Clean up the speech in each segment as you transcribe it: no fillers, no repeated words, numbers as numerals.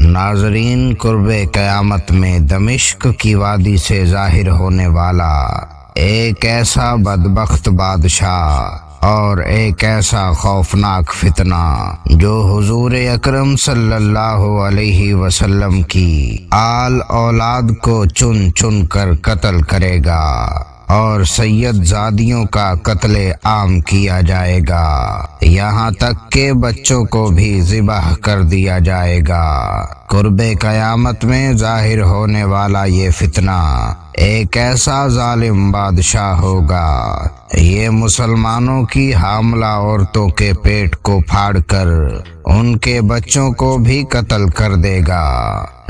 ناظرین، قرب قیامت میں دمشق کی وادی سے ظاہر ہونے والا ایک ایسا بدبخت بادشاہ اور ایک ایسا خوفناک فتنہ جو حضور اکرم صلی اللہ علیہ وسلم کی آل اولاد کو چن چن کر قتل کرے گا اور سید زادیوں کا قتل عام کیا جائے گا، یہاں تک کہ بچوں کو بھی ذبح کر دیا جائے گا۔ قرب قیامت میں ظاہر ہونے والا یہ فتنہ ایک ایسا ظالم بادشاہ ہوگا، یہ مسلمانوں کی حاملہ عورتوں کے پیٹ کو پھاڑ کر ان کے بچوں کو بھی قتل کر دے گا۔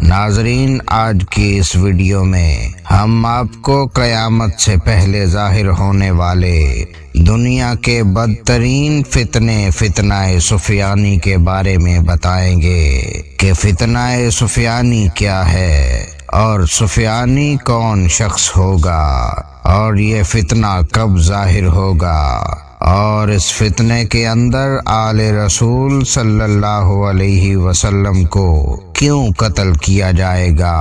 ناظرین، آج کی اس ویڈیو میں ہم آپ کو قیامت سے پہلے ظاہر ہونے والے دنیا کے بدترین فتنہ سفیانی کے بارے میں بتائیں گے کہ فتنہ سفیانی کیا ہے اور سفیانی کون شخص ہوگا اور یہ فتنہ کب ظاہر ہوگا، اور اس فتنے کے اندر آل رسول صلی اللہ علیہ وسلم کو کیوں قتل کیا جائے گا،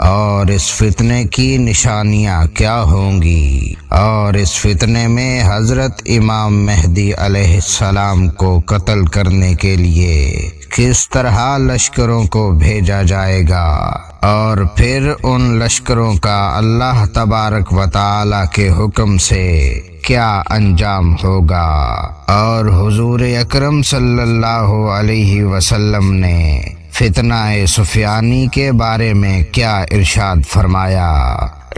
اور اس فتنے کی نشانیاں کیا ہوں گی، اور اس فتنے میں حضرت امام مہدی علیہ السلام کو قتل کرنے کے لیے کس طرح لشکروں کو بھیجا جائے گا، اور پھر ان لشکروں کا اللہ تبارک و تعالی کے حکم سے کیا انجام ہوگا، اور حضور اکرم صلی اللہ علیہ وسلم نے فتنہ سفیانی کے بارے میں کیا ارشاد فرمایا۔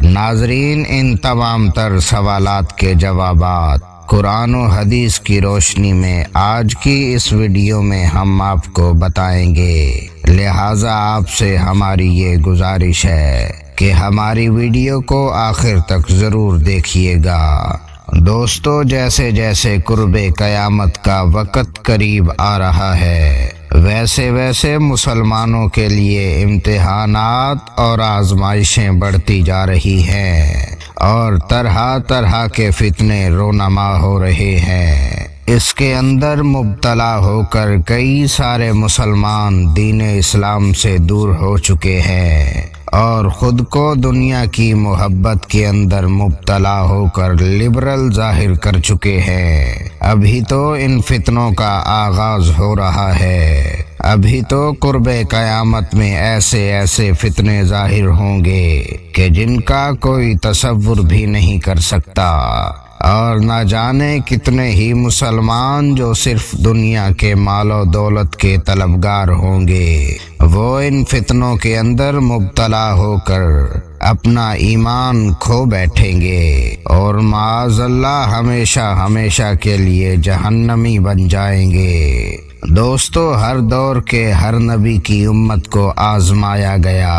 ناظرین، ان تمام تر سوالات کے جوابات قرآن و حدیث کی روشنی میں آج کی اس ویڈیو میں ہم آپ کو بتائیں گے، لہٰذا آپ سے ہماری یہ گزارش ہے کہ ہماری ویڈیو کو آخر تک ضرور دیکھیے گا۔ دوستو، جیسے جیسے قرب قیامت کا وقت قریب آ رہا ہے، ویسے ویسے مسلمانوں کے لیے امتحانات اور آزمائشیں بڑھتی جا رہی ہیں اور طرح طرح کے فتنے رونما ہو رہے ہیں۔ اس کے اندر مبتلا ہو کر کئی سارے مسلمان دین اسلام سے دور ہو چکے ہیں اور خود کو دنیا کی محبت کے اندر مبتلا ہو کر لبرل ظاہر کر چکے ہیں۔ ابھی تو ان فتنوں کا آغاز ہو رہا ہے، ابھی تو قرب قیامت میں ایسے ایسے فتنے ظاہر ہوں گے کہ جن کا کوئی تصور بھی نہیں کر سکتا، اور نہ جانے کتنے ہی مسلمان جو صرف دنیا کے مال و دولت کے طلبگار ہوں گے، وہ ان فتنوں کے اندر مبتلا ہو کر اپنا ایمان کھو بیٹھیں گے اور معاذ اللہ ہمیشہ ہمیشہ کے لیے جہنمی بن جائیں گے۔ دوستو، ہر دور کے ہر نبی کی امت کو آزمایا گیا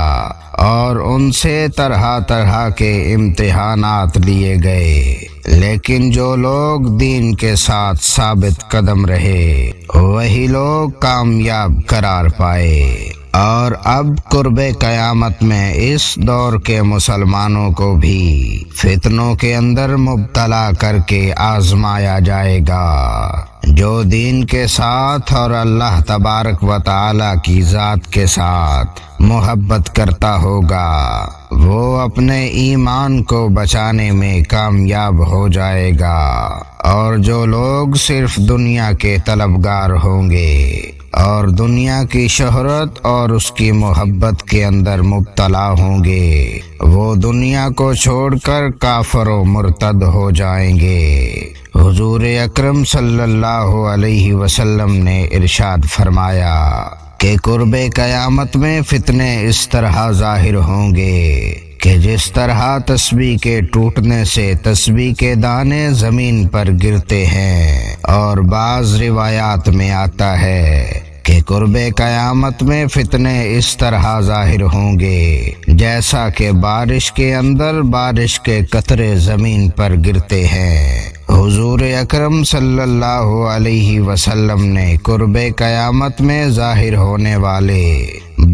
اور ان سے طرح طرح کے امتحانات لیے گئے، لیکن جو لوگ دین کے ساتھ ثابت قدم رہے وہی لوگ کامیاب قرار پائے۔ اور اب قرب قیامت میں اس دور کے مسلمانوں کو بھی فتنوں کے اندر مبتلا کر کے آزمایا جائے گا۔ جو دین کے ساتھ اور اللہ تبارک و تعالی کی ذات کے ساتھ محبت کرتا ہوگا، وہ اپنے ایمان کو بچانے میں کامیاب ہو جائے گا، اور جو لوگ صرف دنیا کے طلبگار ہوں گے اور دنیا کی شہرت اور اس کی محبت کے اندر مبتلا ہوں گے، وہ دنیا کو چھوڑ کر کافر و مرتد ہو جائیں گے۔ حضور اکرم صلی اللہ علیہ وسلم نے ارشاد فرمایا کہ قرب قیامت میں فتنے اس طرح ظاہر ہوں گے کہ جس طرح تسبیح کے ٹوٹنے سے تسبیح کے دانے زمین پر گرتے ہیں، اور بعض روایات میں آتا ہے کہ قرب قیامت میں فتنے اس طرح ظاہر ہوں گے جیسا کہ بارش کے اندر بارش کے قطرے زمین پر گرتے ہیں۔ حضور اکرم صلی اللہ علیہ وسلم نے قرب قیامت میں ظاہر ہونے والے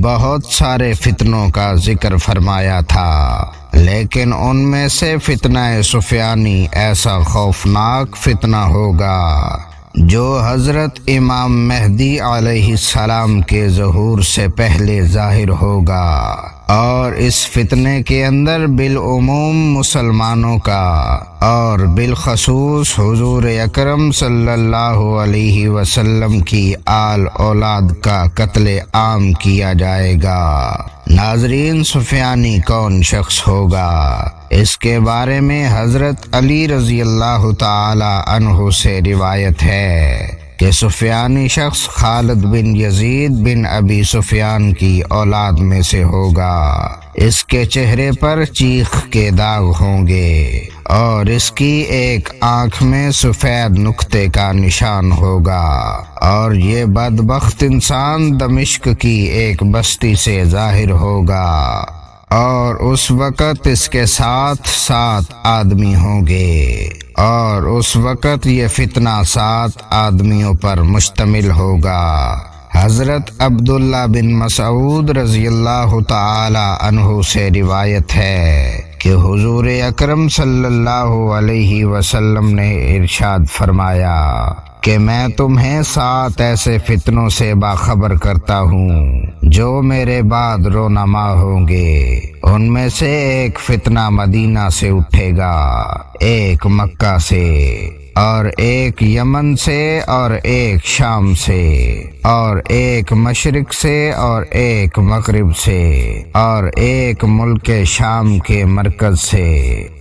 بہت سارے فتنوں کا ذکر فرمایا تھا، لیکن ان میں سے فتنہ سفیانی ایسا خوفناک فتنہ ہوگا جو حضرت امام مہدی علیہ السلام کے ظہور سے پہلے ظاہر ہوگا، اور اس فتنے کے اندر بالعموم مسلمانوں کا اور بالخصوص حضور اکرم صلی اللہ علیہ وسلم کی آل اولاد کا قتل عام کیا جائے گا۔ ناظرین، سفیانی کون شخص ہوگا؟ اس کے بارے میں حضرت علی رضی اللہ تعالی عنہ سے روایت ہے کہ سفیانی شخص خالد بن یزید بن ابی سفیان کی اولاد میں سے ہوگا۔ اس کے چہرے پر چیخ کے داغ ہوں گے اور اس کی ایک آنکھ میں سفید نقطے کا نشان ہوگا، اور یہ بدبخت انسان دمشق کی ایک بستی سے ظاہر ہوگا، اور اس وقت اس کے ساتھ 7 آدمی ہوں گے، اور اس وقت یہ فتنہ 7 آدمیوں پر مشتمل ہوگا۔ حضرت عبداللہ بن مسعود رضی اللہ تعالی عنہ سے روایت ہے کہ حضور اکرم صلی اللہ علیہ وسلم نے ارشاد فرمایا کہ میں تمہیں 7 ایسے فتنوں سے باخبر کرتا ہوں جو میرے بعد رونما ہوں گے۔ ان میں سے ایک فتنہ مدینہ سے اٹھے گا، ایک مکہ سے، اور ایک یمن سے، اور ایک شام سے، اور ایک مشرق سے، اور ایک مغرب سے، اور ایک ملک شام کے مرکز سے،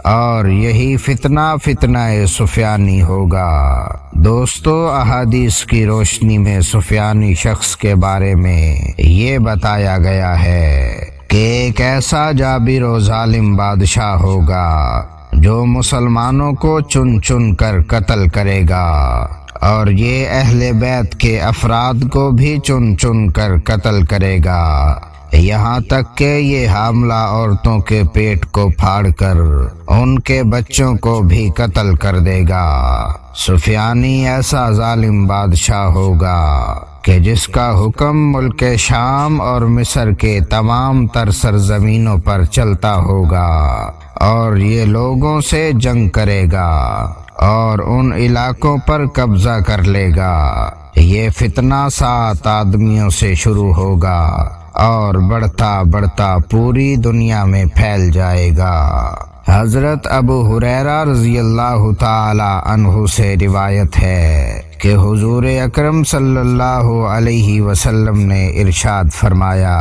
اور یہی فتنہ سفیانی ہوگا۔ دوستو، احادیث کی روشنی میں سفیانی شخص کے بارے میں یہ بتایا گیا ہے کہ ایک ایسا جابر و ظالم بادشاہ ہوگا جو مسلمانوں کو چن چن کر قتل کرے گا، اور یہ اہل بیت کے افراد کو بھی چن چن کر قتل کرے گا، یہاں تک کہ یہ حاملہ عورتوں کے پیٹ کو پھاڑ کر ان کے بچوں کو بھی قتل کر دے گا۔ سفیانی ایسا ظالم بادشاہ ہوگا کہ جس کا حکم ملک شام اور مصر کے تمام تر سرزمینوں پر چلتا ہوگا، اور یہ لوگوں سے جنگ کرے گا اور ان علاقوں پر قبضہ کر لے گا۔ یہ فتنہ 7 آدمیوں سے شروع ہوگا اور بڑھتا بڑھتا پوری دنیا میں پھیل جائے گا۔ حضرت ابو ہریرہ رضی اللہ تعالی عنہ سے روایت ہے کہ حضور اکرم صلی اللہ علیہ وسلم نے ارشاد فرمایا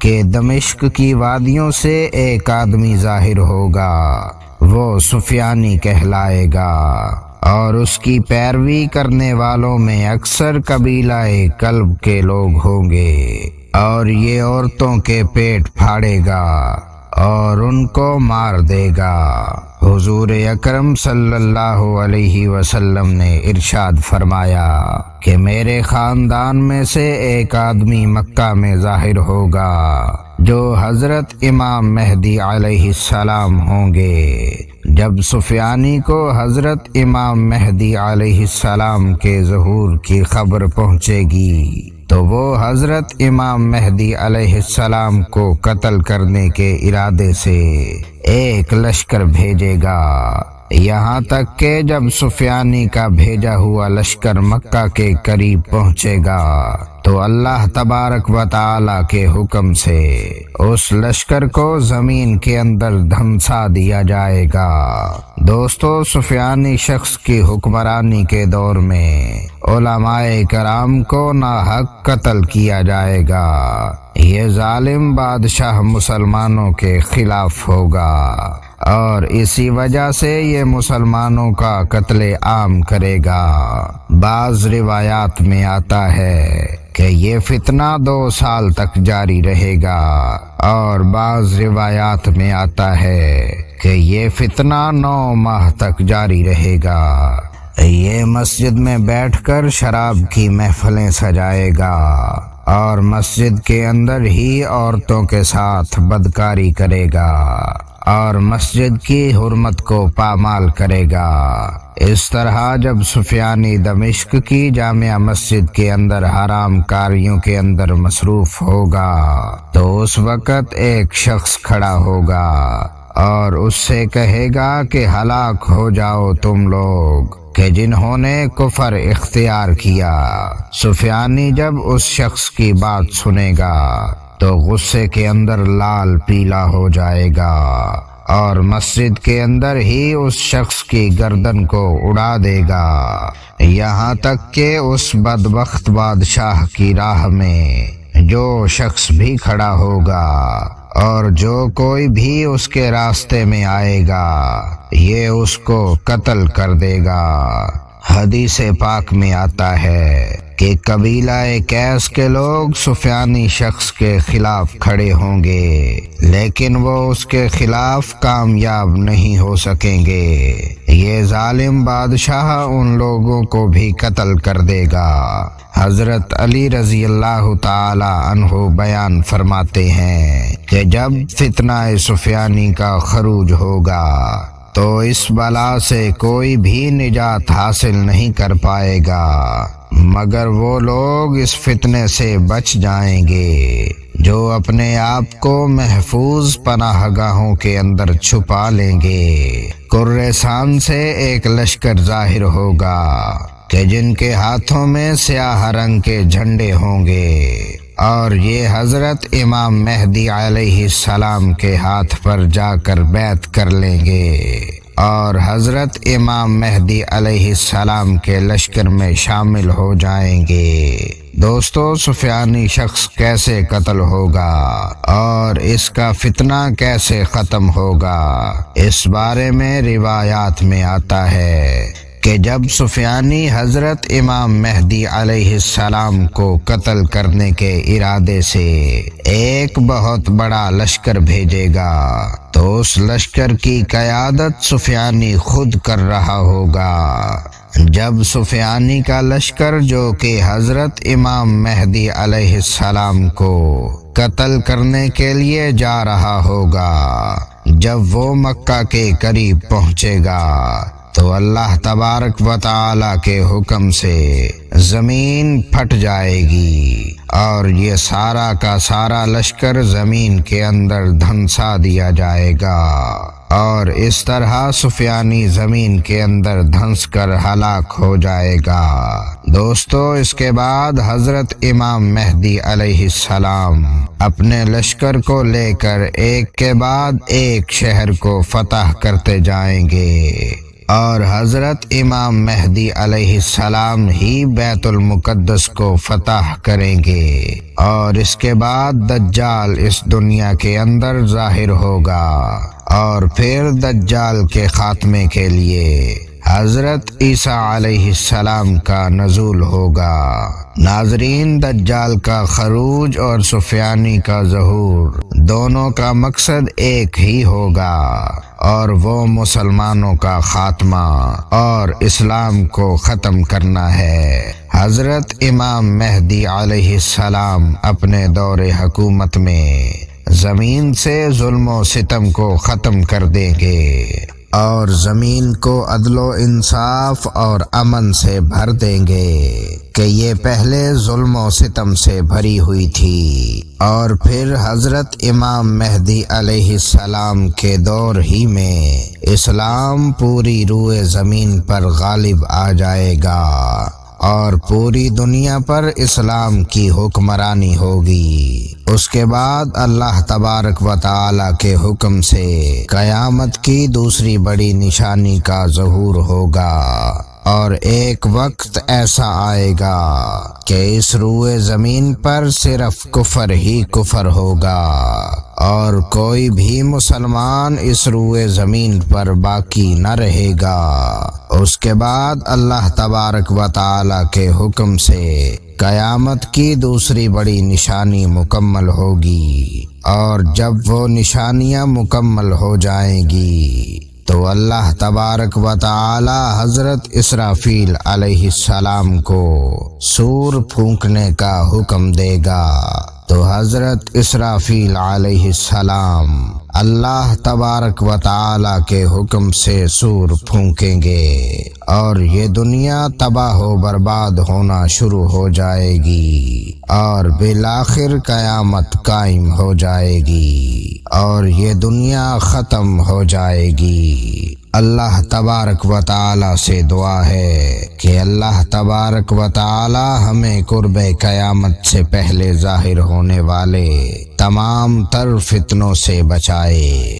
کہ دمشق کی وادیوں سے ایک آدمی ظاہر ہوگا، وہ سفیانی کہلائے گا، اور اس کی پیروی کرنے والوں میں اکثر قبیلہ کلب کے لوگ ہوں گے، اور یہ عورتوں کے پیٹ پھاڑے گا اور ان کو مار دے گا۔ حضور اکرم صلی اللہ علیہ وسلم نے ارشاد فرمایا کہ میرے خاندان میں سے ایک آدمی مکہ میں ظاہر ہوگا جو حضرت امام مہدی علیہ السلام ہوں گے۔ جب سفیانی کو حضرت امام مہدی علیہ السلام کے ظہور کی خبر پہنچے گی تو وہ حضرت امام مہدی علیہ السلام کو قتل کرنے کے ارادے سے ایک لشکر بھیجے گا، یہاں تک کہ جب سفیانی کا بھیجا ہوا لشکر مکہ کے قریب پہنچے گا تو اللہ تبارک و تعالی کے حکم سے اس لشکر کو زمین کے اندر دھمسا دیا جائے گا۔ دوستو، سفیانی شخص کی حکمرانی کے دور میں علماء کرام کو ناحق قتل کیا جائے گا۔ یہ ظالم بادشاہ مسلمانوں کے خلاف ہوگا اور اسی وجہ سے یہ مسلمانوں کا قتل عام کرے گا۔ بعض روایات میں آتا ہے کہ یہ فتنہ 2 سال تک جاری رہے گا، اور بعض روایات میں آتا ہے کہ یہ فتنہ 9 ماہ تک جاری رہے گا۔ یہ مسجد میں بیٹھ کر شراب کی محفلیں سجائے گا اور مسجد کے اندر ہی عورتوں کے ساتھ بدکاری کرے گا اور مسجد کی حرمت کو پامال کرے گا۔ اس طرح جب سفیانی دمشق کی جامع مسجد کے اندر حرام کاریوں کے اندر مصروف ہوگا تو اس وقت ایک شخص کھڑا ہوگا اور اس سے کہے گا کہ ہلاک ہو جاؤ تم لوگ کہ جنہوں نے کفر اختیار کیا۔ سفیانی جب اس شخص کی بات سنے گا تو غصے کے اندر لال پیلا ہو جائے گا اور مسجد کے اندر ہی اس شخص کی گردن کو اڑا دے گا، یہاں تک کہ اس بدبخت بادشاہ کی راہ میں جو شخص بھی کھڑا ہوگا اور جو کوئی بھی اس کے راستے میں آئے گا یہ اس کو قتل کر دے گا۔ حدیث پاک میں آتا ہے کہ قبیلہ کیس کے لوگ سفیانی شخص کے خلاف کھڑے ہوں گے لیکن وہ اس کے خلاف کامیاب نہیں ہو سکیں گے۔ یہ ظالم بادشاہ ان لوگوں کو بھی قتل کر دے گا۔ حضرت علی رضی اللہ تعالی عنہ بیان فرماتے ہیں کہ جب فتنہ سفیانی کا خروج ہوگا تو اس بلا سے کوئی بھی نجات حاصل نہیں کر پائے گا مگر وہ لوگ اس فتنے سے بچ جائیں گے جو اپنے آپ کو محفوظ پناہ گاہوں کے اندر چھپا لیں گے۔ کرسان سے ایک لشکر ظاہر ہوگا کہ جن کے ہاتھوں میں سیاہ رنگ کے جھنڈے ہوں گے اور یہ حضرت امام مہدی علیہ السلام کے ہاتھ پر جا کر بیعت کر لیں گے اور حضرت امام مہدی علیہ السلام کے لشکر میں شامل ہو جائیں گے۔ دوستو، سفیانی شخص کیسے قتل ہوگا اور اس کا فتنہ کیسے ختم ہوگا، اس بارے میں روایات میں آتا ہے کہ جب سفیانی حضرت امام مہدی علیہ السلام کو قتل کرنے کے ارادے سے ایک بہت بڑا لشکر بھیجے گا تو اس لشکر کی قیادت سفیانی خود کر رہا ہوگا۔ جب سفیانی کا لشکر جو کہ حضرت امام مہدی علیہ السلام کو قتل کرنے کے لیے جا رہا ہوگا، جب وہ مکہ کے قریب پہنچے گا تو اللہ تبارک و تعالی کے حکم سے زمین پھٹ جائے گی اور یہ سارا کا سارا لشکر زمین کے اندر دھنسا دیا جائے گا اور اس طرح سفیانی زمین کے اندر دھنس کر ہلاک ہو جائے گا۔ دوستو، اس کے بعد حضرت امام مہدی علیہ السلام اپنے لشکر کو لے کر ایک کے بعد ایک شہر کو فتح کرتے جائیں گے اور حضرت امام مہدی علیہ السلام ہی بیت المقدس کو فتح کریں گے اور اس کے بعد دجال اس دنیا کے اندر ظاہر ہوگا اور پھر دجال کے خاتمے کے لیے حضرت عیسیٰ علیہ السلام کا نزول ہوگا۔ ناظرین، دجال کا خروج اور سفیانی کا ظہور دونوں کا مقصد ایک ہی ہوگا اور وہ مسلمانوں کا خاتمہ اور اسلام کو ختم کرنا ہے۔ حضرت امام مہدی علیہ السلام اپنے دور حکومت میں زمین سے ظلم و ستم کو ختم کر دیں گے اور زمین کو عدل و انصاف اور امن سے بھر دیں گے کہ یہ پہلے ظلم و ستم سے بھری ہوئی تھی اور پھر حضرت امام مہدی علیہ السلام کے دور ہی میں اسلام پوری روئے زمین پر غالب آ جائے گا اور پوری دنیا پر اسلام کی حکمرانی ہوگی۔ اس کے بعد اللہ تبارک و تعالی کے حکم سے قیامت کی دوسری بڑی نشانی کا ظہور ہوگا اور ایک وقت ایسا آئے گا کہ اس روئے زمین پر صرف کفر ہی کفر ہوگا اور کوئی بھی مسلمان اس روئے زمین پر باقی نہ رہے گا۔ اس کے بعد اللہ تبارک و تعالی کے حکم سے قیامت کی دوسری بڑی نشانی مکمل ہوگی اور جب وہ نشانیاں مکمل ہو جائیں گی تو اللہ تبارک و تعالی حضرت اسرافیل علیہ السلام کو سور پھونکنے کا حکم دے گا تو حضرت اسرافیل علیہ السلام اللہ تبارک و تعالی کے حکم سے سور پھونکیں گے اور یہ دنیا تباہ و برباد ہونا شروع ہو جائے گی اور بالآخر قیامت قائم ہو جائے گی اور یہ دنیا ختم ہو جائے گی۔ اللہ تبارک و تعالی سے دعا ہے کہ اللہ تبارک و تعالی ہمیں قرب قیامت سے پہلے ظاہر ہونے والے تمام تر فتنوں سے بچائے۔